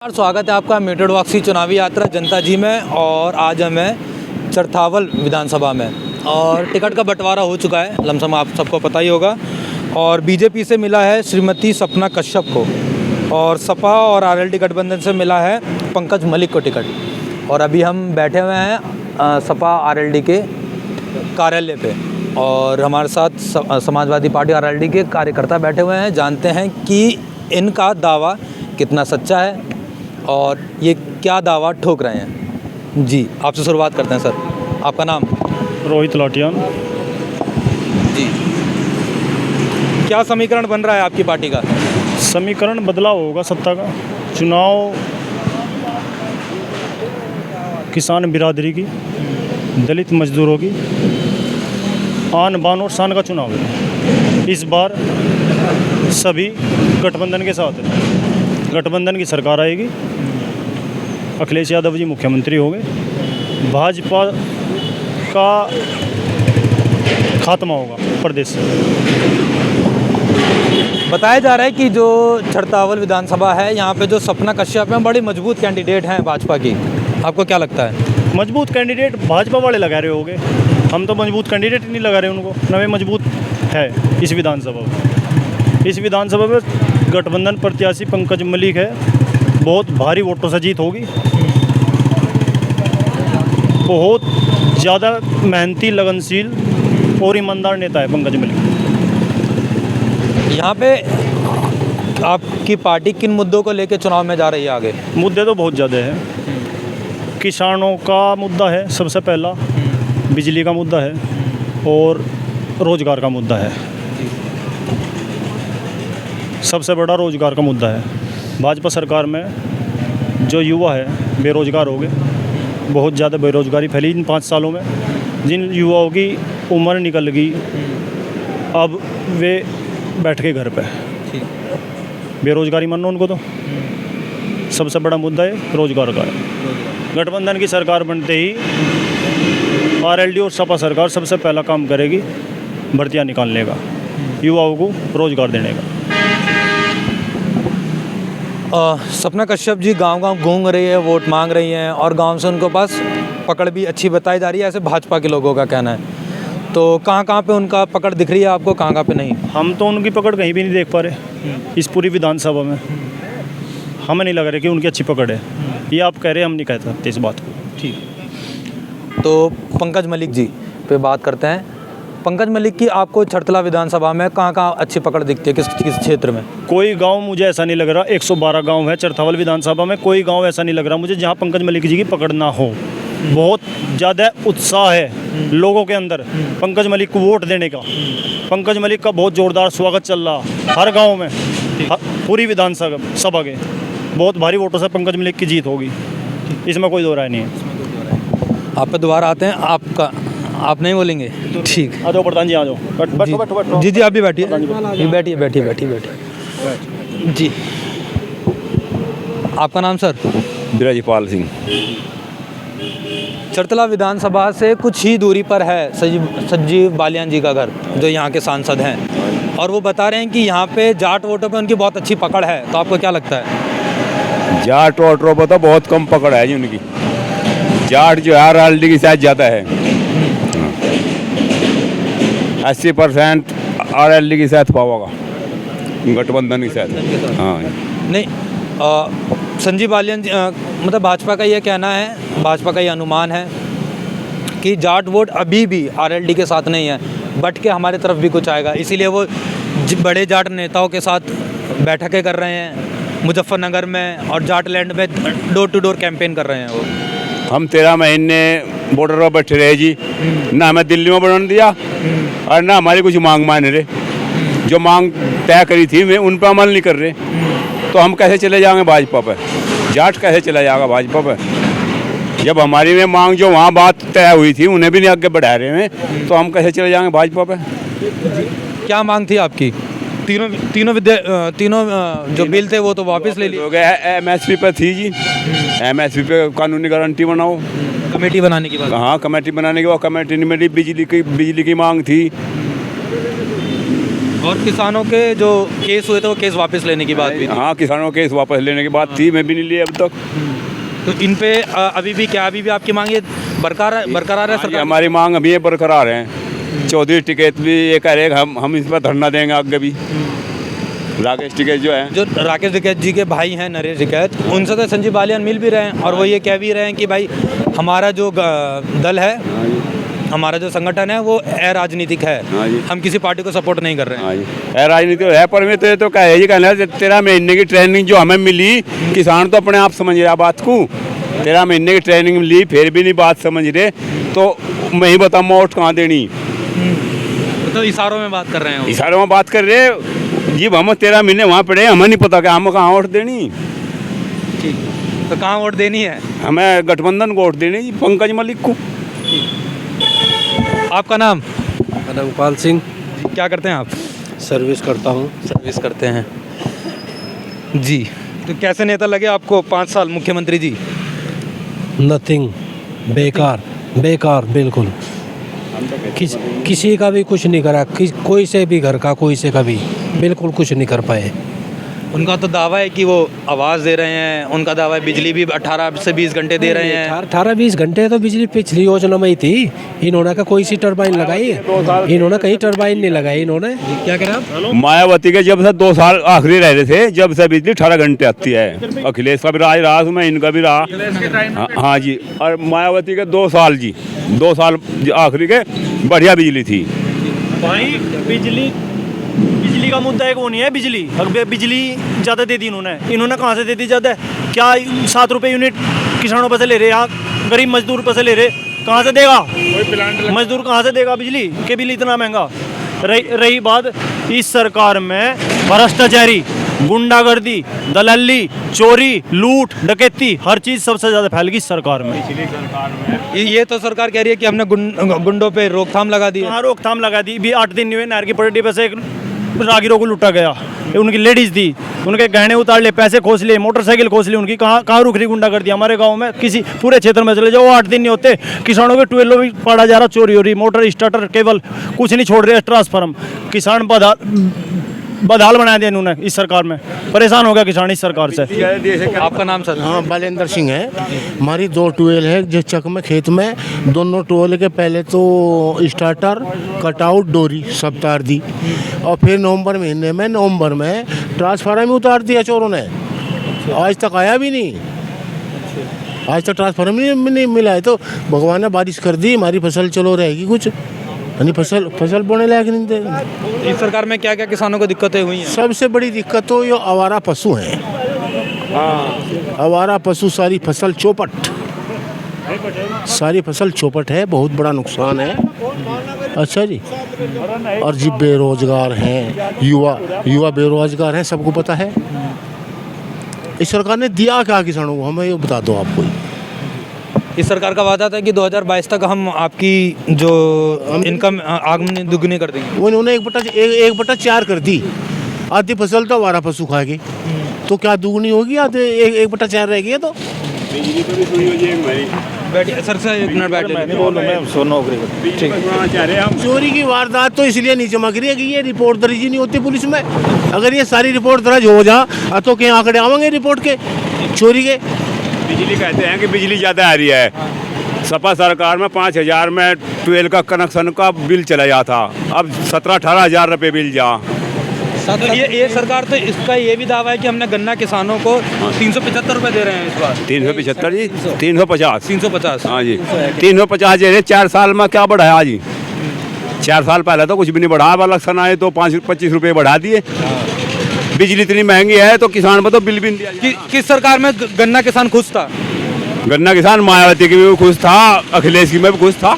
स्वागत है आपका मेट्रो वॉक्सी चुनावी यात्रा जनता जी में। और आज हम हैं चरथावल विधानसभा में और टिकट का बंटवारा हो चुका है, लमसम आप सबको पता ही होगा। और बीजेपी से मिला है श्रीमती सपना कश्यप को और सपा और आरएलडी गठबंधन से मिला है पंकज मलिक को टिकट। और अभी हम बैठे हुए हैं सपा आरएलडी के कार्यालय पे और हमारे साथ समाजवादी पार्टी आरएलडी के कार्यकर्ता बैठे हुए हैं। जानते हैं कि इनका दावा कितना सच्चा है और ये क्या दावा ठोक रहे हैं। जी आपसे शुरुआत करते हैं सर, आपका नाम? रोहित लाटियान। जी, क्या समीकरण बन रहा है आपकी पार्टी का? समीकरण बदलाव होगा सत्ता का। चुनाव किसान बिरादरी की, दलित मजदूरों की आन बान और शान का चुनाव है। इस बार सभी गठबंधन के साथ है। गठबंधन की सरकार आएगी, अखिलेश यादव जी मुख्यमंत्री होंगे, भाजपा का खात्मा होगा प्रदेश से। बताया जा रहा है कि जो चरथावल विधानसभा है यहाँ पे जो सपना कश्यप हैं बड़ी मजबूत कैंडिडेट हैं भाजपा की, आपको क्या लगता है? मजबूत कैंडिडेट भाजपा वाले लगा रहे होंगे, हम तो मजबूत कैंडिडेट ही नहीं लगा रहे उनको। नवे मजबूत है इस विधानसभा में। इस विधानसभा में गठबंधन प्रत्याशी पंकज मलिक है, बहुत भारी वोटों से जीत होगी। बहुत ज़्यादा मेहनती, लगनशील और ईमानदार नेता है पंकज मलिक। यहाँ पे आपकी पार्टी किन मुद्दों को लेकर चुनाव में जा रही है आगे? मुद्दे तो बहुत ज़्यादा हैं। किसानों का मुद्दा है सबसे पहला, बिजली का मुद्दा है और रोज़गार का मुद्दा है। सबसे बड़ा रोज़गार का मुद्दा है। भाजपा सरकार में जो युवा है बेरोज़गार हो गए, बहुत ज़्यादा बेरोज़गारी फैली इन 5 सालों में। जिन युवाओं की उम्र निकल गई अब वे बैठ के घर पे, बेरोज़गारी मानो उनको। तो सबसे बड़ा मुद्दा है रोज़गार का है। गठबंधन की सरकार बनते ही आरएलडी और सपा सरकार सबसे पहला काम करेगी भर्तियाँ निकालने का, युवाओं को रोज़गार देने का। सपना कश्यप जी गांव-गांव घूम रही है, वोट मांग रही हैं और गांव से उनको पास पकड़ भी अच्छी बताई जा रही है, ऐसे भाजपा के लोगों का कहना है। तो कहाँ पे उनका पकड़ दिख रही है आपको, कहाँ पे नहीं? हम तो उनकी पकड़ कहीं भी नहीं देख पा रहे इस पूरी विधानसभा में। हमें नहीं लग रहा कि उनकी अच्छी पकड़ है। ये आप कह रहे हैं, हम नहीं कह सकते इस बात को। ठीक, तो पंकज मलिक जी पे बात करते हैं। पंकज मलिक की आपको चरथला विधानसभा में कहाँ अच्छी पकड़ दिखती है, किस क्षेत्र में? कोई गांव मुझे ऐसा नहीं लग रहा, 112 गांव है चरथावल विधानसभा में, कोई गांव ऐसा नहीं लग रहा मुझे जहां पंकज मलिक जी की पकड़ ना हो। बहुत ज़्यादा उत्साह है लोगों के अंदर पंकज मलिक को वोट देने का। पंकज मलिक का बहुत ज़ोरदार स्वागत चल रहा हर गाँव में, पूरी विधानसभा के बहुत भारी वोटों से पंकज मलिक की जीत होगी, इसमें कोई दो राय नहीं है। आप पे दोबारा आते हैं, आप नहीं बोलेंगे? ठीक, आ जाओ प्रधान जी, आ जाओ, बैठो। जी आप भी बैठिए, बैठिए जी। आपका नाम सर? बिराजीपाल सिंह। चरथला विधानसभा से कुछ ही दूरी पर है संजीव बालियान जी का घर, जो यहाँ के सांसद हैं, और वो बता रहे हैं कि यहाँ पे जाट वोटों पे उनकी बहुत अच्छी पकड़ है। तो आपको क्या लगता है? जाट वोटरों पर तो बहुत कम पकड़ है जी उनकी। जाट जो है आरएलडी की शायद ज़्यादा है, 80% आरएलडी की शायद पाओगा, गठबंधन की शायद। हाँ नहीं, संजीव बालियान जी मतलब भाजपा का ये कहना है, भाजपा का ये अनुमान है कि जाट वोट अभी भी आरएलडी के साथ नहीं है, बट के हमारे तरफ भी कुछ आएगा, इसीलिए वो बड़े जाट नेताओं के साथ बैठकें कर रहे हैं मुजफ्फरनगर में और जाटलैंड में, डोर टू डोर कैंपेन कर रहे हैं वो। हम 13 महीने बॉर्डर पर बैठे रहे जी, ना हमें दिल्ली में बढ़ने दिया और ना हमारी कुछ मांग मान रहे। जो मांग तय करी थी वे उन पर अमल नहीं कर रहे, तो हम कैसे चले जाएंगे भाजपा पर? जाट कैसे चला जाएगा भाजपा पर? जब हमारी में मांग जो वहाँ बात तय हुई थी उन्हें भी नहीं आगे बढ़ा रहे हैं, तो हम कैसे चले जाएंगे भाजपा पर? क्या मांग थी आपकी? तीनों जो बिल थे वो तो वापस ले लिए। हो गया। एमएसपी पे थी जी, एमएसपी पे कानूनी गारंटी बनाओ, कमेटी बनाने की बात। हाँ, कमेटी बनाने के बाद कमेटी में बिजली की मांग थी, और किसानों के जो केस हुए थे वो केस वापस लेने की बात भी थी। हाँ, किसानों के केस वापस लेने की बात थी, मैं भी नहीं लिया अब तक। तो इन पे अभी भी आपकी मांगे बरकरार है हाँ जी, सरकार? हमारी मांग अभी ये बरकरार है। चौधरी टिकैत भी ये कह रहे हैं हम इस पर धरना देंगे आगे भी। राकेश टिकैत जो है, जो राकेश टिकैत जी के भाई हैं नरेश टिकैत, उनसे तो संजीव बालियान मिल भी रहे हैं और वो ये कह भी रहे हैं कि भाई हमारा जो दल है, हमारा जो संगठन है वो अराजनीतिक है, हाँ जी। हम किसी पार्टी को सपोर्ट नहीं कर रहे हैं। हाँ जी, राजनीति है पर मैं तो ये तो कहे ही कहना है 13 महीने की ट्रेनिंग जो हमें मिली, किसान तो अपने आप समझ रहा बात को। 13 महीने की ट्रेनिंग मिली फिर भी नहीं बात समझ रहे, तो मैं ही बताऊँ वोट कहाँ देनी। तो इशारों में बात कर रहे हैं वो। इशारों में बात कर रहे जी, हम 13 महीने वहाँ पड़े, हमें नहीं पता कि हम कहाँ वोट देनी। ठीक, तो कहाँ वोट देनी है? हमें गठबंधन को वोट देनी जी, पंकज मलिक को। आपका नाम? गोपाल सिंह, क्या करते हैं आप? सर्विस करता हूँ। सर्विस करते हैं जी। तो कैसे नेता लगे आपको 5 साल मुख्यमंत्री जी? नथिंग, बेकार बेकार बिल्कुल। किसी का भी कुछ नहीं करा, कोई से भी घर का, कोई से का भी बिल्कुल कुछ नहीं कर पाए। उनका तो दावा है कि वो आवाज़ दे रहे हैं, उनका दावा है बिजली भी 18 से 20 घंटे दे रहे हैं। 18-20 घंटे तो बिजली पिछली योजना में ही थी। इन्होंने का कोई सी टरबाइन लगाई है? इन्होंने कहीं टरबाइन नहीं लगाई। इन्होंने क्या कह रहे हैं आप? मायावती के जब से 2 साल आखिरी रह रहे थे, जब से बिजली 18 घंटे आती है। अखिलेश का भी राज रहा उसमें, इनका भी रहा। हाँ जी, और मायावती के 2 साल जी, 2 साल आखिरी के बढ़िया बिजली थी। भाई बिजली का मुद्दा एक वो नहीं है। बिजली ज़्यादा दे दी इन्होंने कहाँ से दे दी ज़्यादा? क्या 7 रुपये यूनिट किसानों पर से ले रहे, यहाँ गरीब मजदूर पर से ले रहे, कहाँ से देगा मजदूर? कहाँ से देगा बिजली के बिल इतना महंगा? रही बात इस सरकार में भ्रष्टाचारी, गुंडागर्दी, दलाली, चोरी, लूट, डकैती, हर चीज़ सबसे ज़्यादा फैल गई इस सरकार में। ये तो सरकार कह रही है कि हमने गुंडों पे रोकथाम लगा दी है। हाँ, रोकथाम लगा दी। भी 8 दिन नहीं हुए, नहर की पटड़ी पर से एक राहगीरों को लूटा गया। उनकी लेडीज़ थी, उनके गहने उतार ले, पैसे खोस लिए, मोटरसाइकिल खोस ली उनकी। कहाँ रुक रही गुंडागर्दी? हमारे गांव में किसी पूरे क्षेत्र में चले जाओ, 8 दिन नहीं होते, किसानों के ट्यूबवेलों भी पड़ा जा रहा, चोरी हो रही, मोटर स्टार्टर केवल कुछ नहीं छोड़ रहे, ट्रांसफार्म। किसान बदहाल बना दिया इन्होंने इस सरकार में। परेशान हो गया किसान इस सरकार से। आपका नाम सर? हाँ, बालेंद्र सिंह है। हमारी 2 ट्यूबवेल है जिस चक में खेत में। दोनों ट्यूबवेल के पहले तो स्टार्टर, कटआउट, डोरी सब तार दी, और फिर नवंबर में ट्रांसफार्मर भी उतार दिया चोरों ने। आज तक आया भी नहीं, आज तक ट्रांसफार्मर नहीं मिला है। तो भगवान ने बारिश कर दी, हमारी फसल चलो रहेगी कुछ, यानी फसल बोने लायक नहीं दे। इस सरकार में क्या क्या किसानों को दिक्कतें हुई हैं? सबसे बड़ी दिक्कत तो ये आवारा पशु हैं। आवारा पशु, सारी फसल चौपट है, बहुत बड़ा नुकसान है। अच्छा जी, और जी बेरोजगार हैं, युवा बेरोजगार हैं, सबको पता है। इस सरकार ने दिया क्या किसानों को, हमें ये बता दो आपको। इस सरकार का वादा था कि 2022 तक हम आपकी जो इनकम आमदनी दुगनी कर देंगे। वो इन्होंने 1/4 कर दी। आधी फसल तो आवारा पशु खा गई, तो क्या दुगनी होगी? आधे 1/4 रह गई है। तो बैठिए सर, एक मिनट बैठिए। चोरी की वारदात तो इसलिए नहीं चमक रही है कि ये रिपोर्ट दर्ज ही नहीं होती पुलिस में। अगर ये सारी रिपोर्ट दर्ज हो जा तो क्या आंकड़े आवेंगे रिपोर्ट के चोरी के? बिजली कहते हैं कि बिजली ज़्यादा आ रही है। सपा सरकार में 5,000 में 12 का कनेक्शन का बिल चला जाता, अब 17-18 हज़ार रुपये बिल जा। तो ये सरकार तो इसका ये भी दावा है कि हमने गन्ना किसानों को 375 रुपये दे रहे हैं इस बार। 375 जी, 350। 350 हाँ जी, 350 दे रहे। 4 साल में क्या बढ़ाया जी? 4 साल पहले तो कुछ भी नहीं बढ़ा, इलेक्शन आए तो 25 रुपये बढ़ा दिए। बिजली इतनी महंगी है तो किसान पर तो बिल भी नहीं दिया। किस सरकार में गन्ना किसान खुश था? गन्ना किसान मायावती की भी खुश था, अखिलेश की में भी खुश था।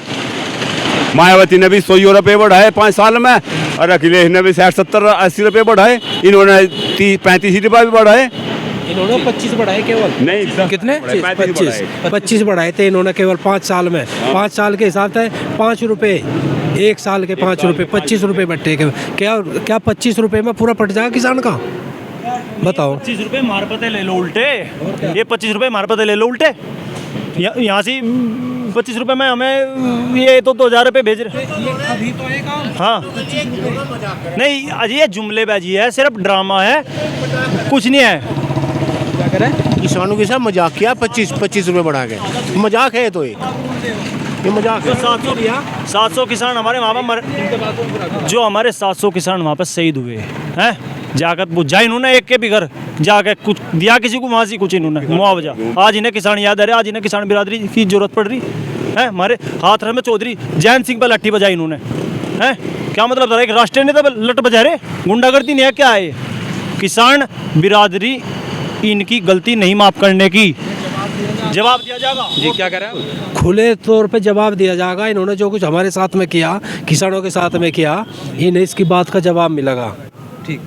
मायावती ने भी 100 रुपये बढ़ाए 5 साल में, और अखिलेश ने भी 60, 70, 80 रुपये बढ़ाए। इन्होंने 35 रुपये भी बढ़ाए। इन्होंने 25 बढ़ाए केवल। नहीं, कितने? 25 बढ़ाए थे इन्होंने केवल 5 साल में। 5 साल के हिसाब से 5 रुपये, 1 साल के 5 रुपये, 25 रुपये बट्टे के। क्या 25 रुपये में पूरा पट जाएगा किसान का? बताओ। 25 रुपये मारपते ले लो उल्टे, ये 25 रुपये मारपते ले लो उल्टे। यहाँ से 25 रुपये में हमें ये तो 2000 रुपये भेज रहे। हाँ नहीं अजी ये जुमलेबाजी है, सिर्फ ड्रामा है, कुछ नहीं है। क्या करें? किसानों के साथ मजाक किया 25 रुपये बढ़ा के, मजाक है तो ये मजाक है। 700 किसान हमारे वहाँ पर जो हमारे 700 किसान वहाँ पर शहीद हुए हैं, जाकर बुझा इन्होंने एक के भी घर जाकर कुछ दिया किसी को, वहाँ से कुछ इन्होंने मुआवजा। आज इन्हें किसान याद आ रहे, आज इन्हें किसान बिरादरी की जरूरत पड़ रही है। हमारे हाथ में चौधरी जैन सिंह पर लट्ठी बजाई इन्होंने, हैं क्या मतलब था? एक राष्ट्रीय नेता पर लट बजा रहे, गुंडागर्दी नहीं है क्या है? किसान बिरादरी इनकी गलती नहीं माफ करने की जवाब दिया जाएगा। जी क्या कह रहे हैं आप? खुले तौर पे जवाब दिया जाएगा। इन्होंने जो कुछ हमारे साथ में किया, किसानों के साथ में किया, इन्हें इसकी बात का जवाब मिलेगा। ठीक,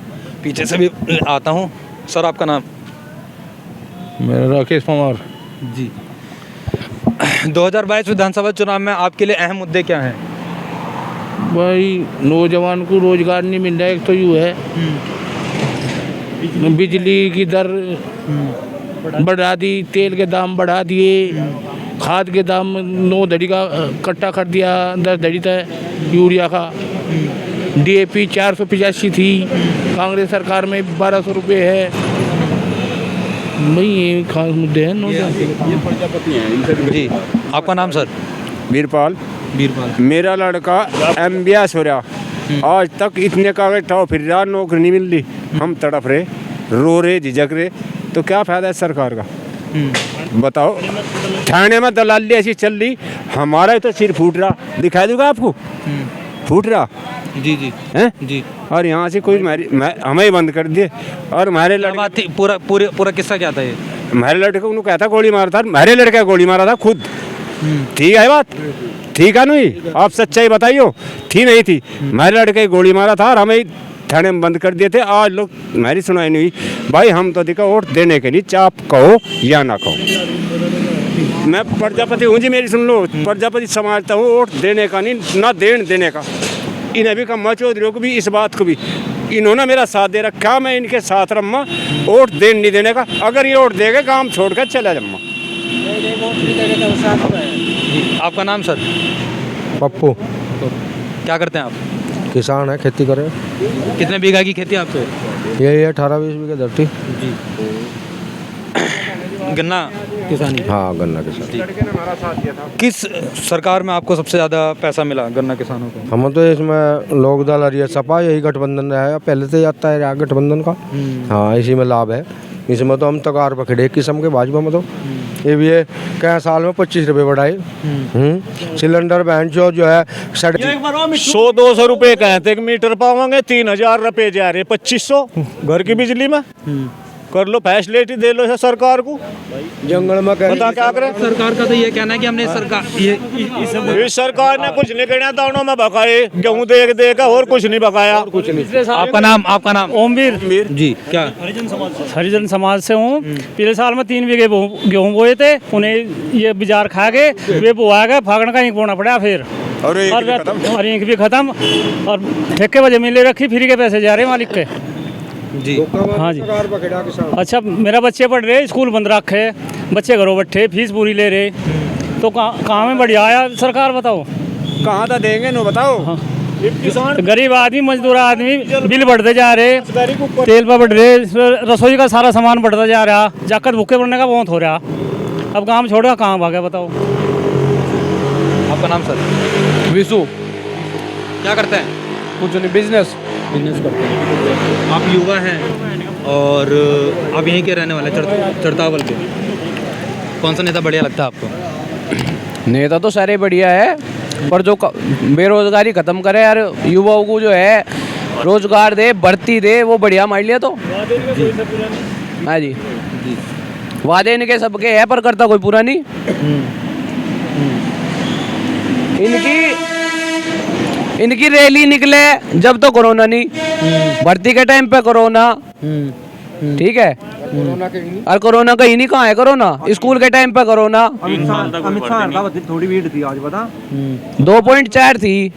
पीछे से भी आता हूँ। सर आपका नाम? मेरा राकेश कुमार। जी 2022 विधानसभा चुनाव में आपके लिए अहम मुद्दे क्या हैं? भाई नौजवान को रोजगार नहीं मिल रहा है, एक तो यूँ है, बिजली की दर बढ़ा दी, तेल के दाम बढ़ा दिए, खाद के दाम 9 धड़ी का कट्टा कर दिया, 10 धड़ी तक यूरिया का। DAP 485 थी, कांग्रेस सरकार में 1200 रुपये है। भाई ये खास मुद्दे हैं नौजवान। जी आपका नाम सर? वीरपाल। बीरपाल। मेरा लड़का MBS हो रहा, आज तक इतने कागज टाव फिर रहा, नौकरी नहीं मिल रही। हम तड़प रहे, रो रहे, झिझक रहे, तो क्या फायदा है सरकार का? बताओ। थाने में दलाली ऐसी चल रही, हमारा तो सिर फूट रहा, दिखाई दूंगा आपको, फूट रहा। जी जी हैं जी। और यहाँ से कोई हमें ही बंद कर दिए। और हमारे क्या बात थी? पूरा किस्सा क्या था ये? हमारे लड़के को उन्होंने कहता गोली मारा था, हमारे लड़के गोली मारा था खुद। ठीक है बात, ठीक है नहीं? आप सच्चाई बताइयो, थी नहीं थी? हमारे लड़के गोली मारा था और हमें थाने में बंद कर दिए थे। आज लोग हमारी सुनाई नहीं हुई। भाई हम तो दिखा वोट देने के लिए, चाहे आप कहो या ना कहो। मैं प्रजापति हूँ जी, मेरी सुन लो, प्रजापति समझता हूँ, वोट देने का नहीं, ना देने का। इन्हें भी कम्मा चौधरी को भी इस बात को भी, इन्होंने मेरा साथ दे रखा, मैं इनके साथ रम्मा, वोट देने नहीं देने का। अगर ये वोट देगा काम छोड़कर चला जम्मा। आपका नाम सर? पप्पू। क्या करते हैं आप? किसान है, खेती करे। कितने बीघा की खेती है आपके? यही है 18-20 बीघे धरती। जी। गन्ना किसानी? हाँ गन्ना किसान। किस सरकार में आपको सबसे ज़्यादा पैसा मिला गन्ना किसानों को? हम तो इसमें लोग दल रही है, सपा यही गठबंधन है, पहले से ही आता है गठबंधन का। हाँ इसी में लाभ है, इसमें तो हम तकार पकड़े किस्म के भाजपा में। तो ये भी है क्या साल में 25 रुपये बढ़ाए। सिलेंडर बहन जो है 100-200 रुपये कहते एक मीटर पावांगे, 3000 रुपये जा रहे, 2500 घर की बिजली में। कर लो फैसिलिटी दे लो सरकार को, जंगल में बता क्या करें? सरकार का तो ये कहना है कि हमने सरकार इस सरकार ने कुछ नहीं कहना, दानों में बकाए गेहूँ देगा और कुछ नहीं बकाया। आपका नाम? ओमवीर जी। क्या? हरिजन समाज से हूँ। पिछले साल में 3 बीघे गेहूँ बोए थे, उन्हें ये बाजार खा गए, वे बोआ गए, फागण का ईंख बोना पड़ा फिर, और ईंख भी खत्म, और ठेके पर जमीन ले रखी, फ्री के पैसे जा रहे मालिक के। जी हाँ जी। अच्छा मेरा बच्चे पढ़ रहे, स्कूल बंद रखे, बच्चे घरों बैठे, फीस पूरी ले रहे, तो कहाँ में बढ़िया आया सरकार? बताओ कहाँ तक देंगे नो बताओ। हाँ। गरीब आदमी, मजदूर आदमी बिल बढ़ते जा रहे, तेल पर बढ़ रहे, रसोई का सारा सामान बढ़ता जा रहा, जाकर भूखे बढ़ने का बहुत हो रहा। अब काम छोड़ा कहाँ भागे बताओ? आपका नाम सर? विशु। क्या करते हैं? कुछ नहीं, बिजनेस करते हैं। आप युवा हैं और आप यहीं के रहने वाले चरतावल के। कौन सा नेता बढ़िया लगता है आपको? नेता तो सारे बढ़िया है, पर जो बेरोजगारी खत्म करे यार, युवाओं को जो है रोजगार दे, भर्ती दे, वो बढ़िया मान लिया। तो हाँ जी, वादे इनके सबके है, पर करता कोई पूरा नहीं। इनकी रैली निकले जब तो कोरोना नहीं, भर्ती के टाइम पे कोरोना, ठीक है, और कोरोना कहीं नहीं, कहाँ है कोरोना? स्कूल के टाइम पे कोरोना। अमित शाह थोड़ी भीड़ थी आज, बता 2.4 थी,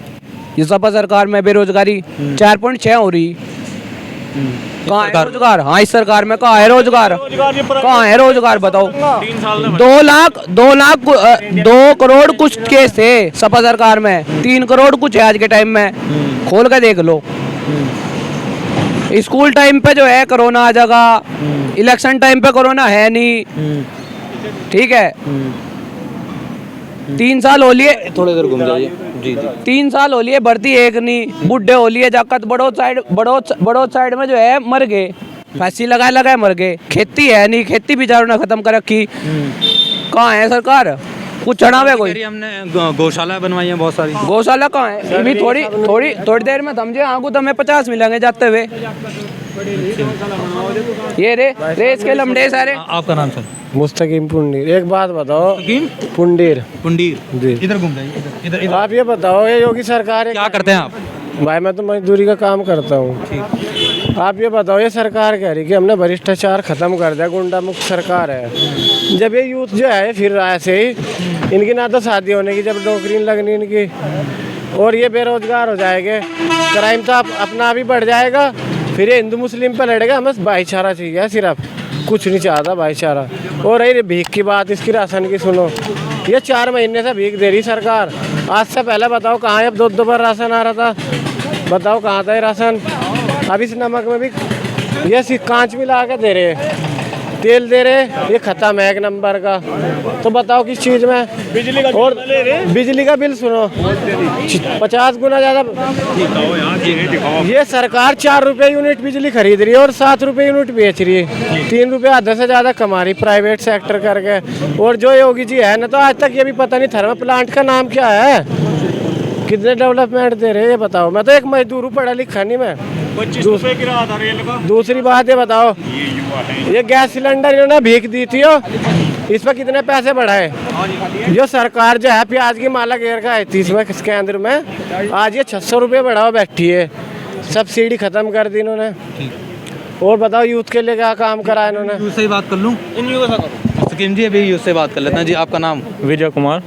ये सपा सरकार में बेरोजगारी 4.6 हो रही। कहाँ है सरकार रोजगार? हाँ इस सरकार में कहाँ है रोजगार? कहाँ है रोजगार बताओ? 2 करोड़ कुछ केस थे सपा सरकार में, 3 करोड़ कुछ है आज के टाइम में, खोल के देख लो। स्कूल टाइम पे जो है कोरोना आ जाएगा, इलेक्शन टाइम पे कोरोना है नहीं, ठीक है। 3 साल हो लिए, थोड़ी देर घूम जाइए जी जी। 3 साल हो लिए भर्ती एक नहीं, बुढ़े हो लिए जाकत बड़ोद साइड में जो है मर गए, फांसी लगाए मर गए। खेती है नहीं, खेती बेचारों ने खत्म कर रखी। कहाँ है सरकार? कुछ चढ़ावे कोई? हमने गौशाला बनवाई है बहुत सारी। गौशाला कहाँ है? अभी थोड़ी देर में समझे आगू तो हमें 50 मिलेंगे जाते हुए। ये रे इसके लमडे सारे। आपका नाम सर? मुस्तकीम पुंडीर। एक बात बताओ, पुंडीर पुंडीर जी। इधर घूम जाइए, इधर इधर। आप ये बताओ, ये योगी सरकार है, क्या करते हैं आप? भाई मैं तो मजदूरी का काम करता हूँ। आप ये बताओ, ये सरकार कह रही कि हमने भ्रष्टाचार खत्म कर दिया, गुंडा मुक्त सरकार है। जब ये यूथ जो है फिर रहा ऐसे ही, इनकी ना तो शादी होने की, जब नौकरी लगनी इनकी, और ये बेरोजगार हो जाएंगे, क्राइम तो अपना भी बढ़ जाएगा, फिर ये हिंदू मुस्लिम पे लड़ेगा। हमें भाईचारा चाहिए, सिर्फ कुछ नहीं चाहता भाईचारा। और रही भीख की बात, इसकी राशन की सुनो, ये 4 महीने से भीख दे रही सरकार। आज से पहले बताओ कहाँ है? अब 2 बार राशन आ रहा था, बताओ कहाँ था ये राशन? अब इस नमक में भी ये कांच मिला के दे रहे, तेल दे रहे, ये खत्म है 1 नंबर का। तो बताओ किस चीज़ में? बिजली का। और बिजली का बिल सुनो, 50 गुना ज़्यादा। ये सरकार 4 रुपये यूनिट बिजली खरीद रही है और 7 रुपये यूनिट बेच रही है, 3 रुपये आधे से ज़्यादा कमा रही प्राइवेट सेक्टर करके। और जो योगी जी है ना, तो आज तक ये भी पता नहीं थर्मल प्लांट का नाम क्या है, कितने डेवलपमेंट दे रहे हैं ये बताओ। मैं तो एक मजदूर हूँ, पढ़ा लिखा नहीं मैं। 25 रुपये की राहत आ रही है। दूसरी बात ये बताओ, ये गैस सिलेंडर इन्होंने भीख दी थी, इस पर कितने पैसे बढ़ाए? जो सरकार जो है प्याज की माला घेर का है 30 में केंद्र में, आज ये 600 रुपये बढ़ाओ बैठी है, सब्सिडी खत्म कर दी इन्होंने। और बताओ यूथ के लिए क्या काम करा है इन्होंने? यूथ से ही बात कर लूँ? मुस्तकीम जी अभी यूथ से बात कर लेते हैं जी। आपका नाम? विजय कुमार।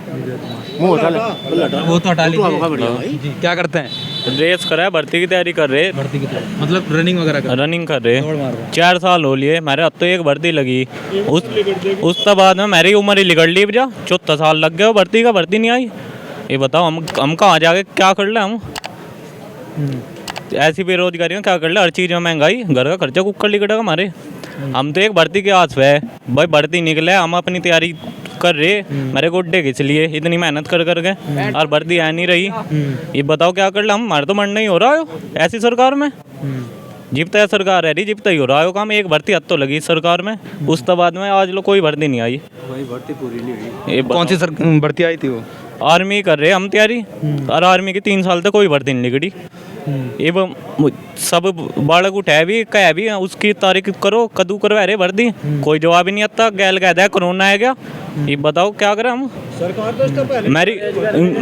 वो तो हटा लीजिए जी। क्या करते हैं? रेस करा है, भर्ती की तैयारी कर रहे, भर्ती की तरफ, मतलब रनिंग वगैरह कर? रनिंग कर रहे। दौड़ मार रहे हैं। 4 साल हो लिए मेरे हाथ तो एक भर्ती लगी, उस तो बाद में मेरी उम्र ही लिगड़ ली भैया, 14 साल लग गए भर्ती का, भर्ती नहीं आई। ये बताओ हम कहाँ जाके क्या कर ले? हम ऐसी बेरोजगारी में क्या कर ले? हर चीज़ में महंगाई, घर का खर्चा कुकर लिगड़ेगा हमारे। हम तो एक भर्ती के आस पे है भाई, भर्ती निकले, हम अपनी तैयारी कर रहे, मेरे गोड्डे खिंच लिए इतनी मेहनत कर करके, और भर्ती आ नहीं रही। ये बताओ क्या कर ले? हम हमारे तो मरना ही हो रहा है ऐसी सरकार में। जिपता सरकार है रही, जिपता ही हो रहा है काम। एक भर्ती हद तो लगी इस सरकार में, उस तो बाद में आज लोग कोई भर्ती नहीं आई। वही भर्ती पूरी नहीं हुई। कौन सी भर्ती आई थी वो? आर्मी कर रहे हम तैयारी, और आर्मी की 3 साल तक कोई भर्ती नहीं निकली। ये सब बालक उठाए भी कह भी उसकी तारीख करो, कदू करवा रहे भर्ती, कोई जवाब ही नहीं आता। गैल कहता है कोरोना आ गया, ये बताओ क्या करें हम? सरकार तो इसका पहले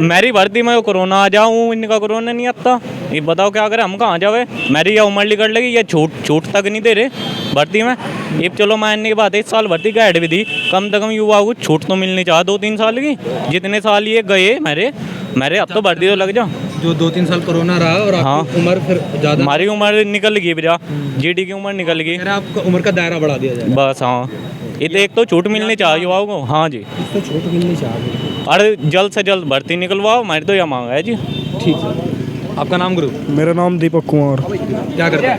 मेरी भर्ती में कोरोना आ जाऊँ, इनका कोरोना नहीं आता, ये बताओ क्या करें? हम कहाँ जावे? मेरी यह उम्र निकल लगी, ये छूट तक नहीं दे रहे भर्ती में। ये चलो मानने की बात है, इस साल भर्ती का ऐड भी दी, कम से कम युवाओं को छूट तो मिलनी चाहिए 2-3 साल की। जितने साल ये गए मेरे अब तो भर्ती तो लग जा। जो 2-3 साल कोरोना रहा और आपकी उम्र फिर ज़्यादा, हमारी उम्र निकल गई भैया, जीडी की उम्र निकल गई, आपका उम्र का दायरा बढ़ा दिया जाए बस। हाँ ये तो एक तो छूट मिलनी चाहिए युवाओं को। हाँ जी, तो छूट मिलनी चाहिए। अरे जल्द से जल्द भर्ती निकलवाओ, हमारी तो यह मांग है जी। ठीक है। आपका नाम गुरु? मेरा नाम दीपक कुमार। क्या करते हैं?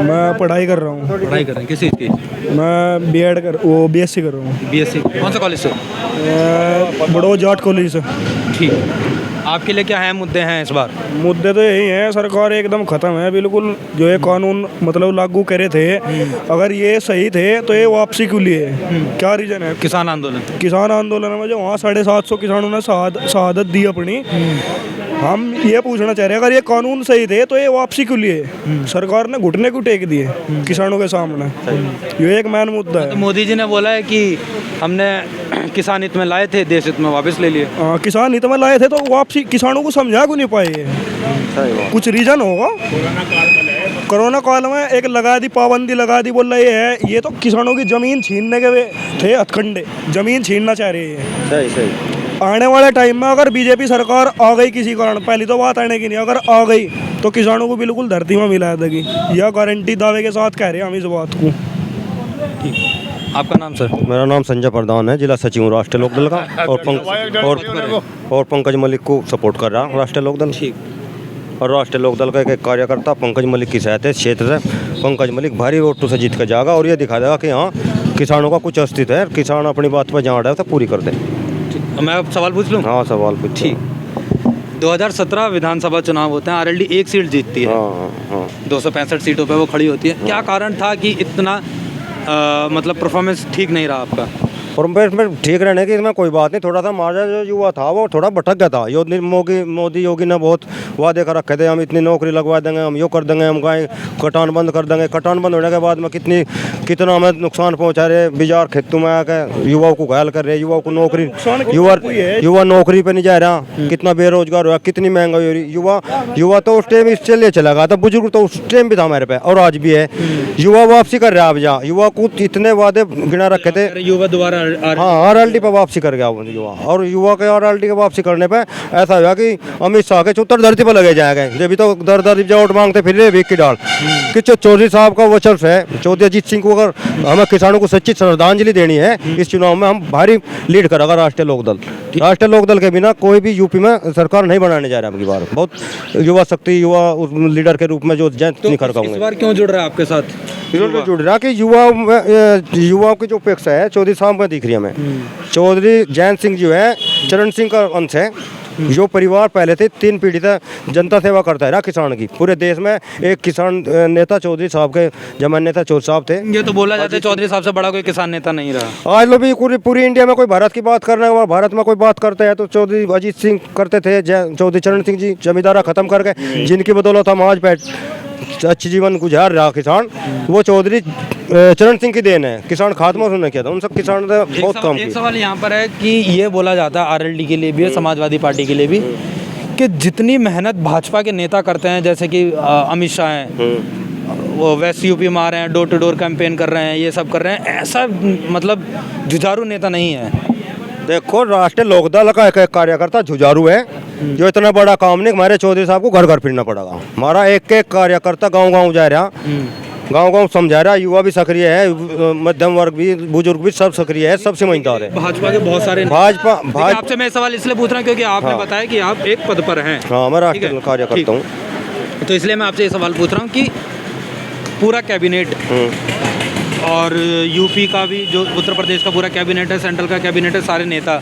मैं पढ़ाई कर रहा हूँ। पढ़ाई कर रहे हैं किस चीज़ की? मैं बीएससी कर रहा हूँ। बीएससी कौन सा कॉलेज से? बड़ौद जाट कॉलेज से। ठीक है। आपके लिए क्या है मुद्दे हैं इस बार? मुद्दे तो यही हैं, सरकार एकदम ख़त्म है बिल्कुल। जो ये कानून मतलब लागू करे थे, अगर ये सही थे तो ये वापसी क्यों लिए? क्या रीज़न है? किसान आंदोलन में जो वहाँ 750 किसानों ने शहादत दी अपनी। हम ये पूछना चाह रहे हैं, अगर ये कानून सही थे तो ये वापसी क्यों लिए? सरकार ने घुटने क्यों टेक दिए किसानों के सामने? ये एक मेन मुद्दा है। तो मोदी जी ने बोला है कि हमने किसान हित में लाए थे, देश हित में वापस ले लिए। किसान हित में लाए थे तो वापसी किसानों को समझा क्यों नहीं पाए? कुछ रीजन होगा। कोरोना काल में एक लगा दी, पाबंदी लगा दी, बोल रही है ये तो किसानों की जमीन छीनने के थे हथकंडे, जमीन छीनना चाह रही है। सही। आने वाले टाइम में अगर बीजेपी सरकार आ गई किसी कारण, पहली तो बात आने की नहीं, अगर आ गई तो किसानों को बिल्कुल धरती में मिला देगी। यह गारंटी दावे के साथ कह रहे हैं हम इस बात को। आपका नाम सर? मेरा नाम संजय प्रधान है, जिला सचिव हूँ राष्ट्रीय लोकदल का, और पंकज मलिक को सपोर्ट कर रहा हूँ राष्ट्रीय लोकदल। ठीक। और राष्ट्रीय लोकदल का एक कार्यकर्ता पंकज मलिक की सहायता क्षेत्र से पंकज मलिक भारी वोटों से जीत कर जाएगा और ये दिखा देगा कि हाँ किसानों का कुछ अस्तित्व है, किसान अपनी बात पर जहाँ अड़ा है तो पूरी कर दे। मैं अब सवाल पूछ लूँ? हाँ सवाल पूछ। ठीक। 2017 विधानसभा चुनाव होते हैं, आरएलडी एक सीट जीतती है। हाँ 265 सीटों पे वो खड़ी होती है। क्या कारण था कि इतना मतलब परफॉर्मेंस ठीक नहीं रहा आपका? और में ठीक रहने की इसमें कोई बात नहीं, थोड़ा सा हमारा जो युवा था वो थोड़ा भटक गया था। मोदी योगी ने बहुत वादे कर रखे थे, हम इतनी नौकरी लगवा देंगे, हम यो कर देंगे, हम गाय कटान बंद कर देंगे। कटान बंद होने के बाद में कितना हमें नुकसान पहुंचा रहे, बाजार खेतों में आकर युवाओं को घायल कर रहे, युवाओं को नौकरी युवा नौकरी पे नहीं जा रहा, कितना बेरोजगार हुआ, कितनी महंगाई हो रही। युवा तो उस टाइम इससे लिए चला गया था, बुजुर्ग तो उस टाइम भी था हमारे पे और आज भी है। युवा वापसी कर रहा है अब जा, युवा को इतने वादे गिना रखे थे, युवा दोबारा हाँ आरएलडी पे वापसी कर गया वो युवा। और युवा के आरएलडी के वापसी करने पे ऐसा हुआ कि अमित शाह के चुतर धरती पर लगे जाएंगे, जब भी तो दर दर वोट मांगते फिर रहे वीक की डाल कि चौधरी साहब का वो चर्च है, चौधरी अजीत सिंह को अगर हमें किसानों को सच्ची श्रद्धांजलि देनी है इस चुनाव में, हम भारी लीड करेगा राष्ट्रीय लोकदल। राष्ट्रीय लोकदल के बिना कोई भी यूपी में सरकार नहीं बनाने जा रहा है। बार बहुत युवा शक्ति, युवा लीडर के रूप में जो जयंत निखर का इस बार क्यों जुड़ रहा है आपके साथ? जुड़ रहा कि युवाओं की जो अपेक्षा है चौधरी साहब में दिख रही है हमें। चौधरी जयंत सिंह जो है चरण सिंह का अंश है, जो परिवार पहले से 3 पीढ़ी तक जनता सेवा करता है ना किसान की। पूरे देश में एक किसान नेता चौधरी साहब के जमान नेता चौधरी साहब थे। ये तो बोला जाता है चौधरी साहब से बड़ा कोई किसान नेता नहीं रहा। आज लोग भी पूरी इंडिया में कोई भारत की बात कर रहे हैं, भारत में कोई बात करते हैं तो चौधरी अजीत सिंह करते थे, चौधरी चरण सिंह जी जमींदारा खत्म कर गए, जिनकी बदौलत हम आज अच्छी जीवन गुजार रहा किसान, वो चौधरी चरण सिंह की देन है। किसान खात्मा उन्होंने किया था, उन सब किसान ने बहुत काम किया। एक सवाल यहाँ पर है कि ये बोला जाता है आरएलडी के लिए भी, समाजवादी पार्टी के लिए भी, कि जितनी मेहनत भाजपा के नेता करते हैं, जैसे कि अमित शाह हैं, वो वेस्ट यूपी में आ रहे हैं, डोर टू डोर कैंपेन कर रहे हैं, ये सब कर रहे हैं, ऐसा मतलब जुझारू नेता नहीं है। देखो राष्ट्रीय लोकदल का एक कार्यकर्ता जुझारू है, जो इतना बड़ा काम नहीं, हमारे चौधरी साहब को घर घर फिरना पड़ेगा। हमारा एक कार्यकर्ता गांव जा रहा, गांव समझा रहा, युवा भी सक्रिय है, मध्यम वर्ग भी, बुजुर्ग भी सब सक्रिय है, सब समझदार है। भाजपा के बहुत सारे भाजपा आपसे मैं सवाल इसलिए पूछ रहा हूँ क्योंकि आपने बताया कि आप एक पद पर हैं। हाँ मैं राष्ट्रीय कार्यकर्ता हूँ, तो इसलिए मैं आपसे ये सवाल पूछ रहा हूँ कि पूरा कैबिनेट और यूपी का भी, जो उत्तर प्रदेश का पूरा कैबिनेट है, सेंट्रल का कैबिनेट है, सारे नेता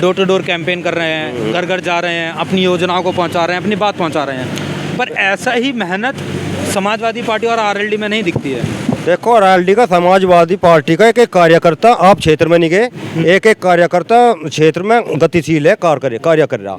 डोर टू डोर कैंपेन कर रहे हैं, घर घर जा रहे हैं, अपनी योजनाओं को पहुंचा रहे हैं, अपनी बात पहुंचा रहे हैं, पर ऐसा ही मेहनत समाजवादी पार्टी और आरएलडी में नहीं दिखती है। देखो आरएलडी का, समाजवादी पार्टी का एक कार्यकर्ता आप क्षेत्र में नहीं गए, एक कार्यकर्ता क्षेत्र में गतिशील है, कार्य कर रहा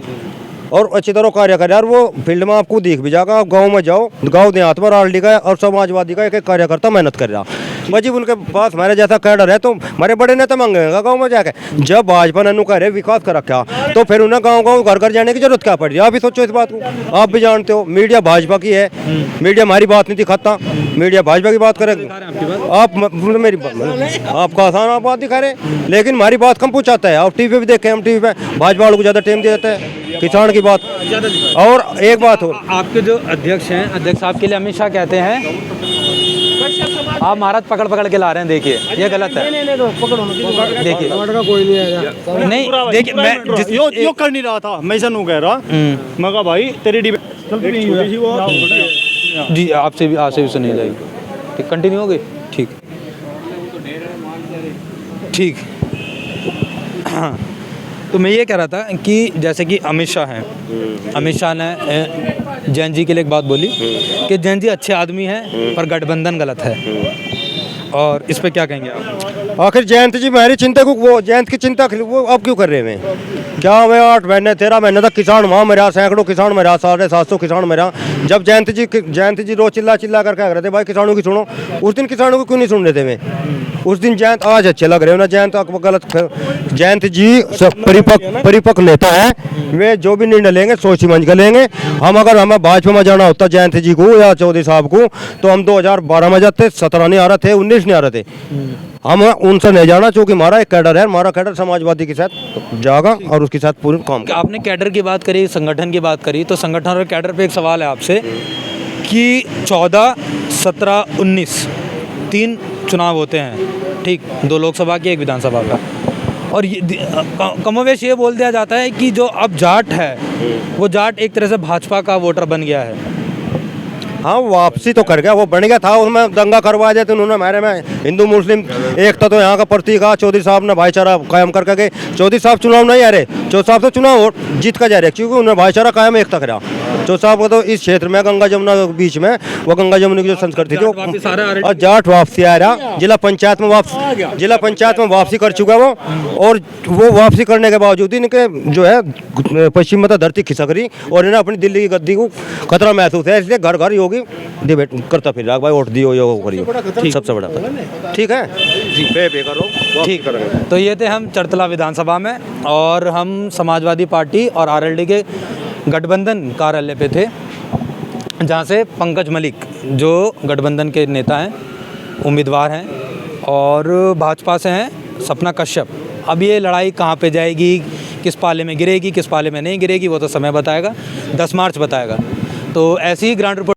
और अच्छी तरह कार्य कर रहा है। वो फील्ड में आपको दिख भी जाएगा, आप गाँव में जाओ, गाँव देहात में आरएलडी का और समाजवादी का एक कार्यकर्ता मेहनत कर रहा। भाजी उनके पास हमारे जैसा कैडर है तो हमारे बड़े नेता मांगेगा गाँव में जाके। जब भाजपा ने कह रहे विकास कर रखा तो फिर उन्हें गाँव घर घर जाने की जरूरत क्या पड़ी? आप भी सोचो इस बात को, आप भी जानते हो मीडिया भाजपा की है, मीडिया हमारी बात नहीं दिखाता, मीडिया भाजपा की बात करेगा। आप मेरी आपका आसान आप बात दिखा रहे, लेकिन हमारी बात कम पूछाता है। आप टीवी पे भी देखे, हम टीवी पे भाजपा वालों को ज़्यादा टाइम दे देते हैं किसान की बात। और एक बात हो, आपके जो अध्यक्ष हैं, अध्यक्ष साहब के लिए अमित शाह कहते हैं आप महाराज पकड़ के ला रहे हैं, देखिए ये गलत है। देखिए कोई नहीं आया, नहीं देखिए मैं यो कर नहीं रहा था, मैं ऐसा नहीं कह रहा, मैं कहा भाई तेरी जी आपसे भी सुनी जाएगी, ठीक कंटिन्यू हो गई, ठीक। हाँ तो मैं ये कह रहा था कि जैसे कि अमित शाह हैं, अमित शाह ने जैन जी के लिए एक बात बोली कि जैन जी अच्छे आदमी हैं पर गठबंधन गलत है, और इस पे क्या कहेंगे आप? आखिर जयंत जी हमारी चिंता को, वो जयंत की चिंता वो अब क्यों कर रहे हैं? क्या मैं 8 महीने 13 महीने तक किसान वहाँ मेरा, सैकड़ों किसान मेरा, 750 किसान मेरा। जब जयंत जी रोज चिल्ला कर कह रहे थे भाई किसानों की सुनो, उस दिन किसानों को क्यों नहीं सुन रहे थे? मैं उस दिन जयंत, आज अच्छे लग रहे हो ना जयंत, गलत। जयंत जी परिपक्व नेता है, वे जो भी निर्णय लेंगे सोच समझ कर लेंगे। हम अगर हमें भाजपा में जाना होता जयंत जी को या चौधरी साहब को तो हम 2012 में जाते, 17 नहीं आ रहे थे, 19 नहीं आ रहे थे। हम उनसे नहीं जाना, क्योंकि हमारा एक कैडर है, हमारा कैडर समाजवादी के साथ जाएगा और उसके साथ पूरी काम करेगा। आपने कैडर की बात करी, संगठन की बात करी, तो संगठन और कैडर पे एक सवाल है आपसे कि 14, 17, 19 3 चुनाव होते हैं, ठीक, 2 लोकसभा की, 1 विधानसभा का, और कमोवेश ये बोल दिया जाता है कि जो अब जाट है वो जाट एक तरह से भाजपा का वोटर बन गया है। हाँ, वापसी तो कर गया, वो बन गया था, उसमें दंगा करवा दिया तो उन्होंने हमारे में हिंदू मुस्लिम एकता तो यहाँ का प्रतीक है। चौधरी साहब ने भाईचारा कायम करके गए। चौधरी साहब चुनाव नहीं आ रहे, चौधरी साहब तो चुनाव जीत का जा रहे, क्योंकि उन्होंने भाईचारा कायम एकता करा। चौधरी साहब को तो इस क्षेत्र में गंगा जमुना के बीच में वो गंगा जमुना की जो संस्कृति थी और जाट वापसी आ रहा, जिला पंचायत में वापसी कर चुका वो, और वो वापसी करने के बावजूद इनके जो है पश्चिम में तो धरती खिसक रही और इन्हें अपनी दिल्ली की गद्दी को खतरा महसूस है, इसलिए घर घर योगी डिबेट करता फिर रहा, भाई वोट दियो यो करियो, सबसे बड़ा। ठीक है जी, पे करो, ठीक। तो ये थे हम चरतला विधानसभा में, और हम समाजवादी पार्टी और आरएलडी के गठबंधन कार्यालय पे थे, जहाँ से पंकज मलिक जो गठबंधन के नेता हैं, उम्मीदवार हैं, और भाजपा से हैं सपना कश्यप। अब ये लड़ाई कहाँ पे जाएगी, किस पाले में गिरेगी, किस पाले में नहीं गिरेगी, वो तो समय बताएगा, 10 मार्च बताएगा। तो ऐसी ही ग्राउंड रिपोर्ट